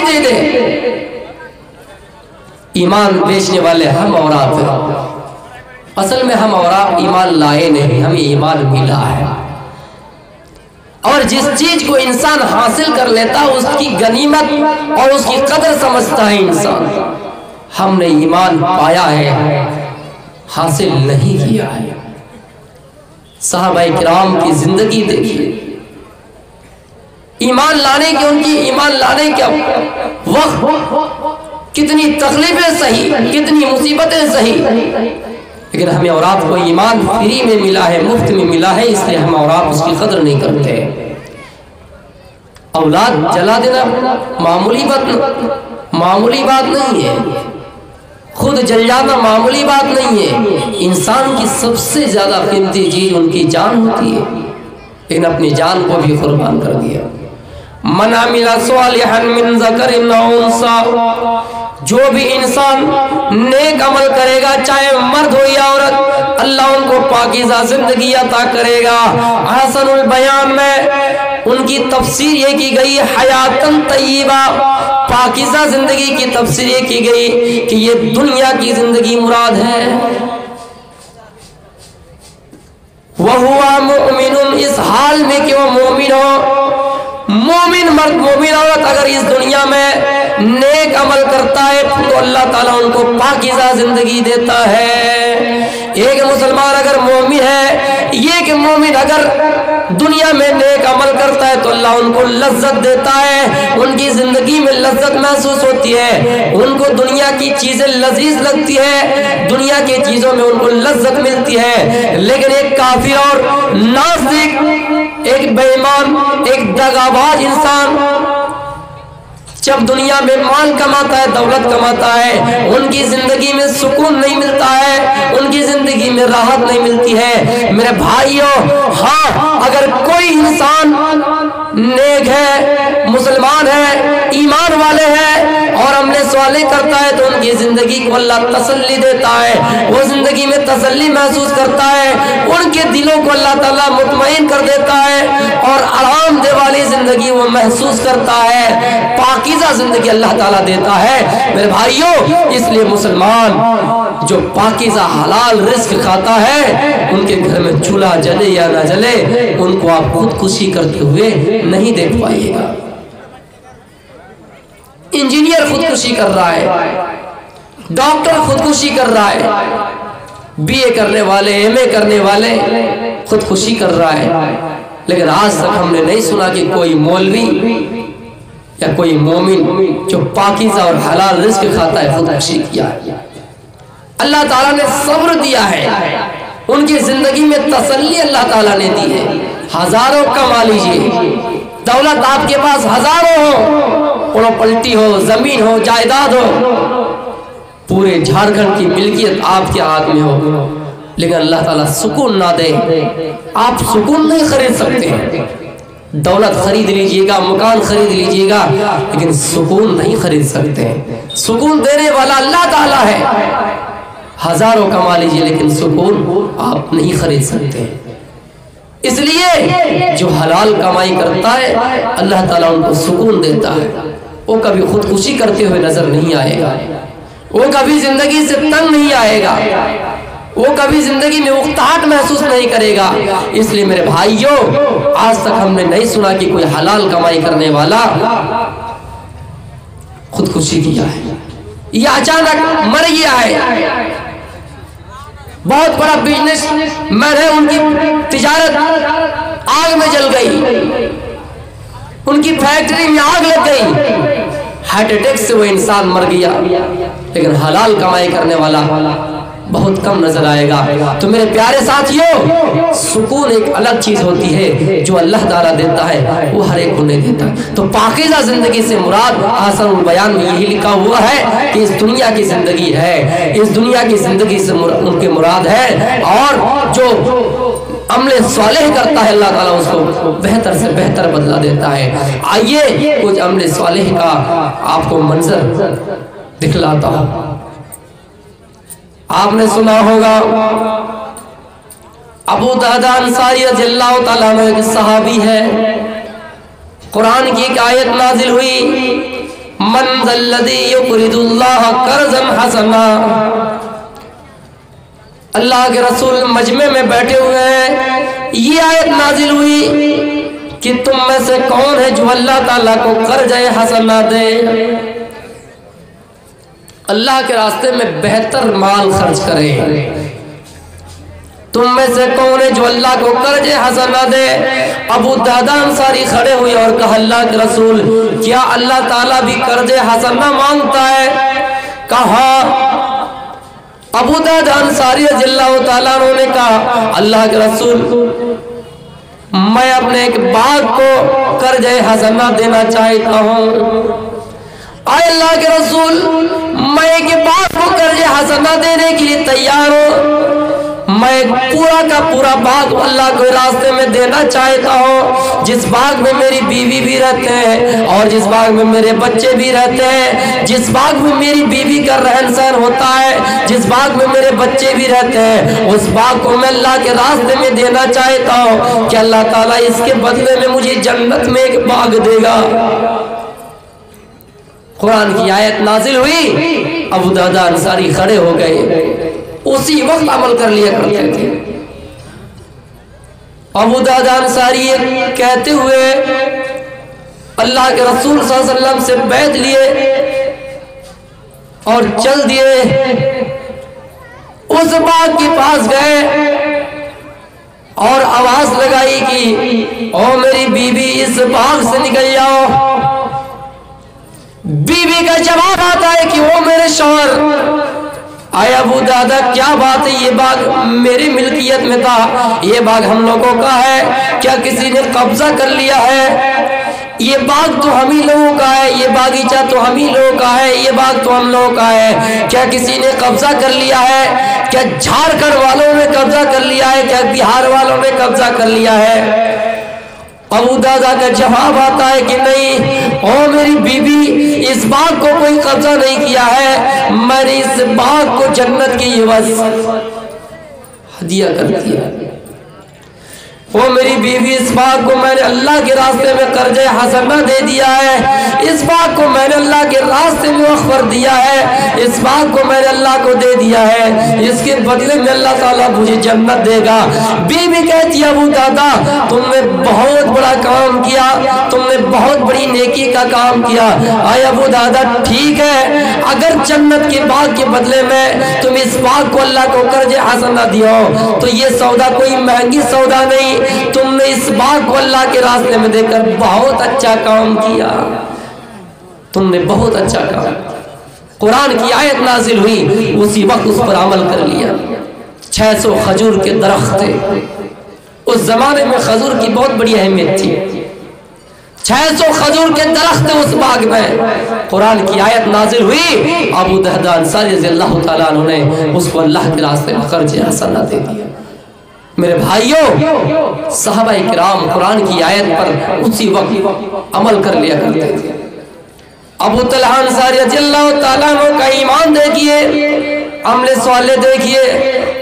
دے دے۔ ایمان بیچنے والے ہم اور آپ ہیں، اصل میں ہم اور آپ ایمان لائے نہیں، ہمیں ایمان ملا ہے۔ اور جس چیز کو انسان حاصل کر لیتا اس کی غنیمت اور اس کی قدر سمجھتا ہے انسان۔ ہم نے ایمان پایا ہے، حاصل نہیں کیا ہے۔ صحابہ کرام کی زندگی دیکھیے، ایمان لانے کے ان کی ایمان لانے کے وقت کتنی تکلیفیں سہی، کتنی مصیبتیں سہی، لیکن ہمیں اور آپ کو ایمان فری میں ملا ہے، مفت میں ملا ہے، اس لیے ہم اور آپ اس کی قدر نہیں کرتے۔ اولاد جلا دینا معمولی بات نہیں ہے، خود جل جانا معمولی بات نہیں ہے۔ انسان کی سب سے زیادہ قیمتی چیز ان کی جان ہوتی ہے، لیکن اپنی جان کو بھی قربان کر دیا۔ من عمل صالحا من ذکر او انثى، جو بھی انسان نیک عمل کرے گا چاہے مرد ہو یا عورت، اللہ ان کو پاکیزہ زندگی عطا کرے گا۔ حسن البیان میں ان کی تفسیر یہ کی گئی حیاتن طیبہ، پاکیزہ زندگی کی تفسیر یہ کی گئی کہ یہ دنیا کی زندگی مراد ہے۔ وَهُوَ مُؤْمِنٌ، اس حال میں کہ وہ مومن ہو، مومن مرد مومن عورت اگر اس دنیا میں نیک عمل کرتا ہے تو اللہ تعالیٰ ان کو پاکیزہ زندگی دیتا ہے۔ ایک مسلمان اگر مومن ہے، یہ کہ مومن اگر دنیا میں نیک عمل کرتا ہے تو اللہ ان کو لذت دیتا ہے، ان کی زندگی میں لذت محسوس ہوتی ہے، ان کو دنیا کی چیزیں لذیذ لگتی ہے، دنیا کی چیزوں میں ان کو لذت ملتی ہے۔ لیکن ایک کافر اور ناسک، ایک بے ایمان، ایک دغاباز انسان جب دنیا میں مال کماتا ہے، دولت کماتا ہے، ان کی زندگی میں سکون نہیں ملتا ہے، ان کی زندگی میں راحت نہیں ملتی ہے۔ میرے بھائیوں، ہاں اگر کوئی انسان نیک ہے، مسلمان ہے، ایمان والے ہیں اور عمل صالح کرتا ہے تو ان کی زندگی کو اللہ تسلی دیتا ہے، وہ زندگی میں تسلی محسوس کرتا ہے، ان کے دلوں کو اللہ تعالیٰ مطمئن کر دیتا ہے اور آرام دہ والی زندگی وہ محسوس کرتا ہے، پاکیزہ زندگی اللہ تعالیٰ دیتا ہے۔ میرے بھائیوں، اس لیے مسلمان جو پاکیزہ حلال رزق کھاتا ہے، ان کے گھر میں چولہا جلے یا نہ جلے، ان کو آپ خودکشی کرتے ہوئے نہیں دیکھ پائیے گا۔ انجینئر خودکشی کر رہا ہے، ڈاکٹر خودکشی کر رہا ہے، بی اے کرنے والے، ایم اے کرنے والے خودکشی کر رہا ہے، لیکن آج تک ہم نے نہیں سنا کہ کوئی مولوی یا کوئی مومن جو پاکیزہ اور حلال رزق کھاتا ہے خودکشی کیا ہے۔ اللہ تعالیٰ نے صبر دیا ہے، ان کی زندگی میں تسلی اللہ تعالیٰ نے دی ہے۔ ہزاروں کما لیجئے، دولت آپ کے پاس ہزاروں ہو، پراپرٹی ہو، زمین ہو، جائیداد ہو، پورے جھارکھنڈ کی ملکیت آپ کے ہاتھ میں ہو، لیکن اللہ تعالیٰ سکون نہ دے، آپ سکون نہیں خرید سکتے ہیں۔ دولت خرید لیجئے گا، مکان خرید لیجئے گا، لیکن سکون نہیں خرید سکتے ہیں۔ سکون دینے والا اللہ تعالیٰ ہے۔ ہزاروں کما لیجئے لیکن سکون آپ نہیں خرید سکتے ہیں۔ اس لیے جو حلال کمائی کرتا ہے اللہ تعالیٰ ان کو سکون دیتا ہے، وہ کبھی خودکشی کرتے ہوئے نظر نہیں آئے گا، وہ کبھی زندگی سے تنگ نہیں آئے گا، وہ کبھی زندگی میں اکتاہٹ محسوس نہیں کرے گا۔ اس لیے میرے بھائیوں، آج تک ہم نے نہیں سنا کہ کوئی حلال کمائی کرنے والا خودکشی کیا ہے یا اچانک مر گیا ہے۔ بہت بڑا بزنس مین ہے، ان کی تجارت آگ میں جل گئی، ان کی فیکٹری میں آگ لگ گئی، ہارٹ اٹیک سے وہ انسان مر گیا، لیکن حلال کمائی کرنے والا بہت کم نظر آئے گا۔ تو میرے پیارے ساتھیوں، سکون ایک الگ چیز ہوتی ہے جو اللہ تعالیٰ دیتا ہے، وہ ہر ایک کو نہیں دیتا۔ تو پاکیزہ زندگی سے مراد حسن البیان میں یہی لکھا ہوا ہے کہ اس دنیا کی زندگی ہے، اس دنیا کی زندگی سے ان کے مراد ہے، اور جو عمل صالح کرتا ہے اللہ تعالیٰ اس کو بہتر سے بہتر بدلہ دیتا ہے۔ آئیے کچھ عمل صالح کا آپ کو منظر دکھلاتا ہوں۔ آپ نے سنا ہوگا ابو درداء انصاری رضی اللہ تعالیٰ عنہ ایک صحابی ہے، قرآن کی ایک آیت نازل ہوئی، من ذल्लज़ी युक़रिदुल्लाह क़र्ज़न हसना। अल्लाह के रसूल मजमे में बैठे हुए हैं, ये आयत नाजिल हुई कि तुम में से कौन है जो अल्लाह ताला को कर्ज हसना दे, अल्लाह के रास्ते में बेहतर माल खर्च करे। तुम में से कौन है जो अल्लाह को कर्ज हसना दे। अबू दादा अंसारी खड़े हुए और कहा अल्लाह के रसूल, क्या अल्लाह ताला भी कर्ज हसना मांगता है? कहा। अबू दादा अंसारी रज़ियल्लाहु ताला अन्हु ने कहा अल्लाह के रसूल, मैं अपने एक बाग को कर्ज हसना देना चाहता हूँ। आए अल्लाह के रसूल, मैं एक बाग को कर्ज हसना देने के लिए तैयार हूँ। मैं पूरा का पूरा बाग अल्लाह के रास्ते में देना चाहता हूँ, जिस बाग में मेरी बीवी भी रहते हैं और जिस बाग में मेरे बच्चे भी रहते हैं, जिस बाग में मेरी बीवी का रहन सहन होता है, जिस बाग में मेरे बच्चे भी रहते हैं, उस बाग को मैं अल्लाह के रास्ते में देना चाहता हूँ। कि अल्लाह ताला इसके बदले में मुझे जन्नत में एक बाग देगा। कुरान की आयत नाजिल हुई, अबू दादा अंसारी खड़े हो गए, उसी वक्त अमल कर लिया करते थे। अबू दादा अंसारी कहते हुए अल्लाह के रसूल सल्लल्लाहु अलैहि वसल्लम से बैत लिए और चल दिए। उस बाग के पास गए और आवाज लगाई कि ओ मेरी बीवी, इस बाग से निकल जाओ। बीवी का जवाब आता है कि वो मेरे शौहर। आए अबू दादा, क्या बात है, ये बाग मेरी मिल्कियत में था, ये बाग हम लोगों का है, क्या किसी ने कब्जा कर लिया है? ये बाग तो हम ही लोगों का है, ये बागीचा तो हम ही लोगों का है, ये बाग तो हम लोगों का है, क्या किसी ने कब्जा कर लिया है? क्या झारखंड वालों ने कब्जा कर लिया है? क्या बिहार वालों ने कब्जा कर लिया है? अबू दादा का जवाब आता है कि नहीं, ओ मेरी बीवी, इस बाग को कोई कब्जा नहीं किया है, मैंने इस बाग को जन्नत की एवज हदिया कर दिया। ओ मेरी बीवी, इस बाग को मैंने अल्लाह के रास्ते में कर्ज हसना दे दिया है, इस बाग को मैंने अल्लाह के रास्ते में वक्फ दिया है, इस बाग को मैंने अल्लाह को दे दिया है, इसके बदले में अल्लाह ताला मुझे जन्नत देगा। बीवी कहती है अबू दादा, तुमने बहुत बड़ा काम किया, तुमने बहुत बड़ी नेकी का काम किया। आए अबू दादा, ठीक है, अगर जन्नत के बाग के बदले में तुम इस बाग को अल्लाह को कर्ज हसना दिया तो ये सौदा कोई महंगी सौदा नहीं, तुमने इस बाग को अल्लाह के रास्ते में देकर बहुत अच्छा काम किया, तुमने बहुत अच्छा काम। कुरान की आयत नाजिल हुई, उसी वक्त उस पर अमल कर लिया। 600 खजूर के दरख्त थे, उस जमाने में खजूर की बहुत बड़ी अहमियत थी। 600 खजूर के दरख्त उस बाग में। कुरान की आयत नाजिल हुई, अबू दादा अंसारी रज़ियल्लाहु ताला अन्हु ने उसको अल्लाह के रास्ते में कर्ज हसना दे दिया। मेरे भाइयों, सहाबाए किराम कुरान की आयत पर उसी वक्त अमल कर लिया करते थे। अबू तलहा अंसारी रज़ियल्लाहु ताला अन्हु का ईमान देखिए, अमले स्वाले देखिए,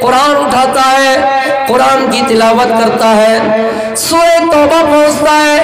कुरान उठाता है, कुरान की तिलावत करता है, सूरह तौबा पहुंचता है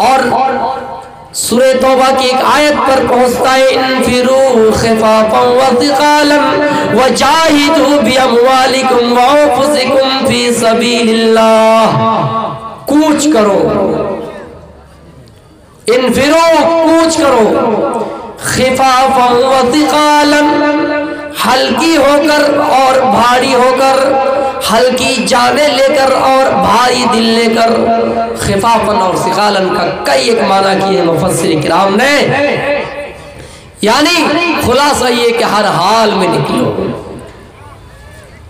और सूरह तौबा की एक आयत पर पहुंचता है, इन्फिरू खिफाफन व थिकालन व जाहिदू बिअमवालिकुम व अनफुसिकुम फी सबीलिल्लाह। कूच करो, इन्फिरू, कूच करो, खिफाफन व थिकालन, हल्की होकर और भारी होकर, हल्की जाने लेकर और भारी दिल लेकर। खिफाफन और सिकालन का कई एक माना किए मुफस्सिर किराम ने, यानी खुलासा ये कि हर हाल में निकलो।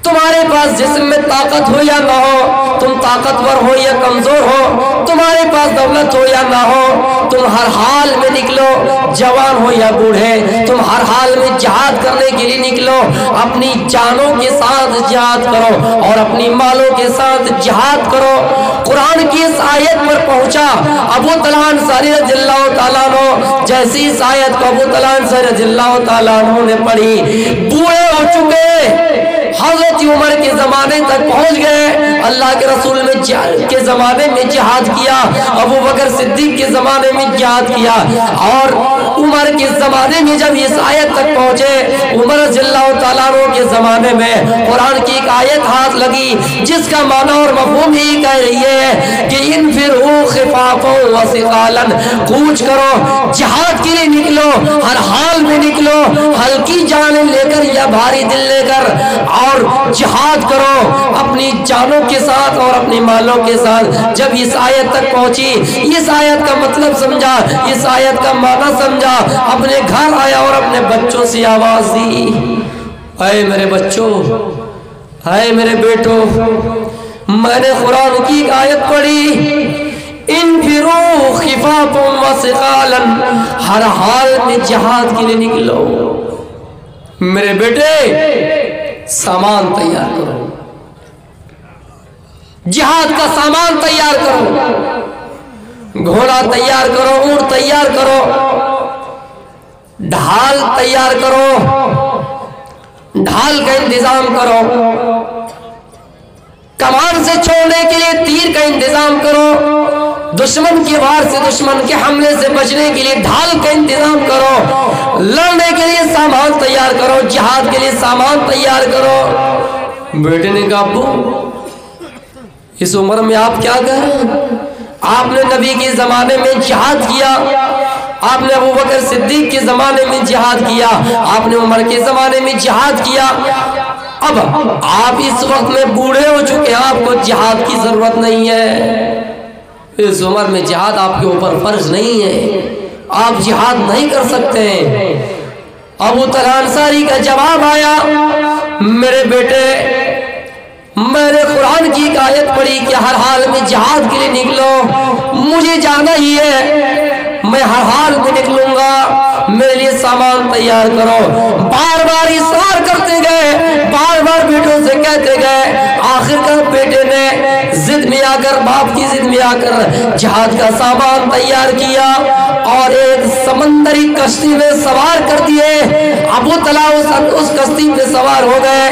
तुम्हारे पास जिस्म में ताकत हो या ना हो, तुम ताकतवर हो या कमजोर हो, तुम्हारे पास दौलत हो या ना हो, तुम हर हाल में निकलो। जवान हो या बूढ़े, तुम हर हाल में जिहाद करने के लिए निकलो। अपनी जानों के साथ जिहाद करो और अपनी मालों के साथ जिहाद करो। कुरान की इस आयत पर पहुंचा अबू तलहा अंसारी रज़ियल्लाहु ताला अन्हु, जैसी इस आयत को अबू तलहा अंसारी रज़ियल्लाहु ताला अन्हु ने पढ़ी, बूढ़े हो चुके, हजरत उमर के ज़माने तक पहुँच गए। अल्लाह के रसूल के ज़माने में जिहाद किया, अबू बकर सिद्दीक के ज़माने में जिहाद किया, और उमर के ज़माने में जब इस आयत तक पहुँचे, उमर रज़ियल्लाहु ताला अन्हु के ज़माने में कुरान की एक आयत हाथ लगी जिसका माना और मफ़हूम ही कह रही है कि इनफिरू खिफ़ाफ़न व सिक़ालन, कूच करो, जिहाद के लिए निकलो, हर हाल में निकलो, हल्की जान लेकर या भारी दिल लेकर, और जिहाद करो अपनी जानों के साथ और अपने मालों के साथ। जब इस आयत तक पहुंची, इस आयत का मतलब समझा, इस आयत का माना समझा, अपने घर आया और अपने बच्चों से आवाज दी, ऐ मेरे बच्चों, ऐ मेरे बेटो, मैंने कुरान की एक आयत पढ़ी, इनफिरू खिफ़ाफ़न व सिक़ालन, हर हाल में जिहाद के लिए निकलो। मेरे बेटे सामान तैयार करो, जिहाद का सामान तैयार करो, घोड़ा तैयार करो, ऊंट तैयार करो, ढाल तैयार करो, ढाल का इंतजाम करो, कमान से छोड़ने के लिए तीर का इंतजाम करो, दुश्मन के वार से, दुश्मन के हमले से बचने के लिए ढाल का इंतजाम करो, लड़ने के लिए सामान तैयार करो, जिहाद के लिए सामान तैयार करो। बेटे ने कहा अब्बू इस उम्र में आप क्या कर रहे हैं? आपने नबी के ज़माने में जिहाद किया, आपने अबू बकर सिद्दीक के ज़माने में जिहाद किया, आपने उमर के ज़माने में जिहाद किया, अब आप इस वक्त में बूढ़े हो चुके हैं, आपको जिहाद की ज़रूरत नहीं है। इस उम्र में जिहाद आपके ऊपर फर्ज नहीं है, आप जिहाद नहीं कर सकते। अबू तलहा अंसारी का जवाब आया, मेरे बेटे मैंने कुरान की एक आयत पढ़ी कि हर हाल में जिहाद के लिए निकलो, मुझे जाना ही है, मैं हर हाल में निकलूंगा, मेरे लिए सामान तैयार करो। बार बार इसरार करते गए, बार बार बेटों से कहते गए, आखिरकार बेटे ने जिद में आकर, बाप की जिद में आकर जिहाद का सामान तैयार किया और एक समंदरी कश्ती में सवार कर दिए। अबू तलहा उस कश्ती पे सवार हो गए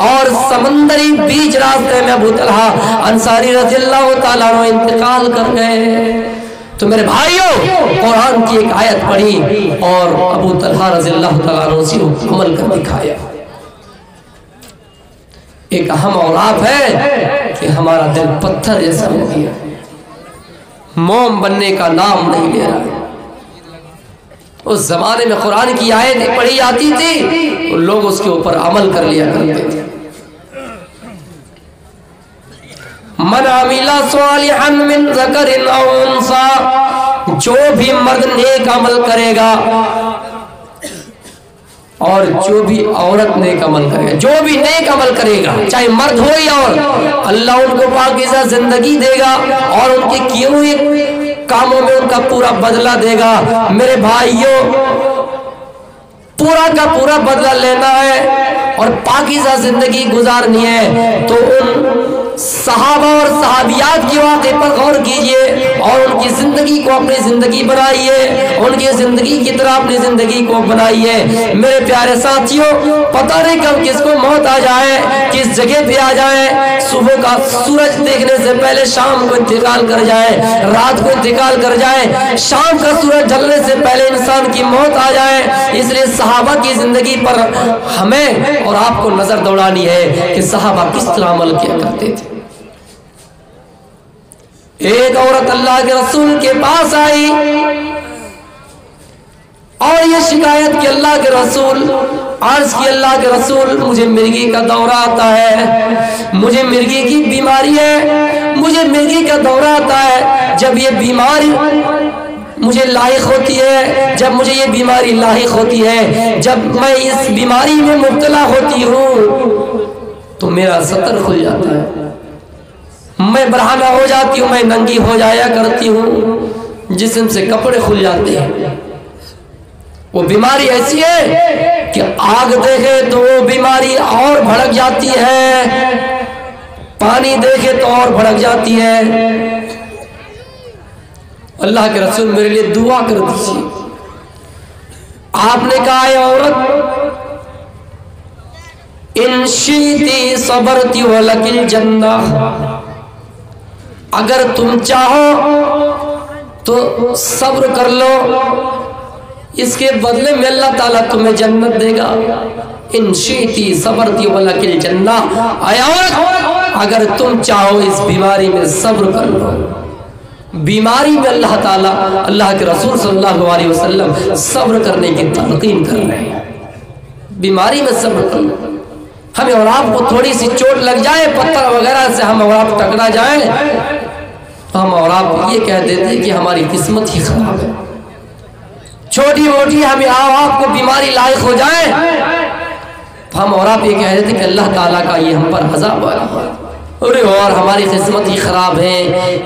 और समंदरी बीच रास्ते में अबू तलहा अंसारी रज़ियल्लाहु ताला अन्हु इंतकाल कर गए। तो मेरे भाइयों, कुरान की एक आयत पढ़ी और अबू तलहा रज़ियल्लाहु ताला अन्हु से अमल कर दिखाया। एक अहम और आप है कि हमारा दिल पत्थर जैसा हो गया, मोम बनने का नाम नहीं ले रहा। उस जमाने में कुरान की आयतें पढ़ी जाती थी, लोग उसके ऊपर अमल कर लिया करते थे। मन अमिला सालिहन मिन ज़करिन औ उन्सा, जो भी मर्द नेक अमल करेगा और जो भी औरत नेक अमल करेगा, जो भी नेक अमल करेगा, चाहे मर्द हो या औरत, अल्लाह उनको पाकीज़ा जिंदगी देगा और उनके किए हुए कामों में उनका पूरा बदला देगा। मेरे भाइयों, पूरा का पूरा बदला लेना है और पाकीज़ा जिंदगी गुजारनी है तो उन सहाबा और सहाबियात के वाक़े पर गौर कीजिए और उनकी ज़िंदगी को अपनी ज़िंदगी बनाइए, उनकी ज़िंदगी की तरह अपनी ज़िंदगी को बनाइए। मेरे प्यारे साथियों, पता नहीं कब किसको मौत आ जाए, किस जगह पे आ जाए, सुबह का सूरज देखने से पहले शाम को इंतकाल कर जाए, रात को इंतकाल कर जाए, शाम का सूरज ढलने से पहले इंसान की मौत आ जाए। इसलिए सहाबा की ज़िंदगी पर हमें और आपको नज़र दौड़ानी है कि सहाबा किस तरह अमल किया करते थे। एक औरत अल्लाह के रसूल के पास आई और ये शिकायत की अल्लाह के रसूल, अर्ज की अल्लाह के रसूल, मुझे मिर्गी का दौरा आता है, मुझे मिर्गी की बीमारी है, मुझे मिर्गी का दौरा आता है। जब ये बीमारी मुझे लाहिक होती है, जब मुझे ये बीमारी लाहिक होती है, जब मैं इस बीमारी में मुब्तला होती हूँ तो मेरा सतर खुल जाता है, मैं बरहाना हो जाती हूँ, मैं नंगी हो जाया करती हूँ, जिस्म से कपड़े खुल जाते हैं। वो बीमारी ऐसी है कि आग देखे तो वो बीमारी और भड़क जाती है, पानी देखे तो और भड़क जाती है। अल्लाह के रसूल मेरे लिए दुआ कर दीजिए। आपने कहा है औरत, इन शिती सबरती वलकिल जन्ना, अगर तुम चाहो तो सब्र कर लो, इसके बदले में अल्लाह ताला तुम्हें जन्नत देगा। इन शिती सबरती वलकिल जन्ना, अगर तुम चाहो इस बीमारी में सब्र कर लो। बीमारी में अल्लाह ताला, अल्लाह के रसूल सल्लल्लाहु अलैहि वसल्लम सब्र करने की तलकीन कर रहे हैं। बीमारी में सब्र कर लो। हमें और आपको थोड़ी सी चोट लग जाए, पत्थर वगैरह से हम और आप टकरा जाए, तो हम और आप ये कह देते हैं कि हमारी किस्मत ही खराब है। छोटी मोटी हमें आपको बीमारी लायक हो जाए, तो हम और आप ये कह देते कि अल्लाह ताला का ये हम पर अज़ाब आ रहा है, अरे और हमारी किस्मत ही खराब है,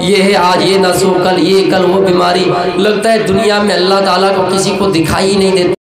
ये है आज ये नसो, कल ये, कल वो बीमारी। लगता है दुनिया में अल्लाह ताला को किसी को दिखाई नहीं देता।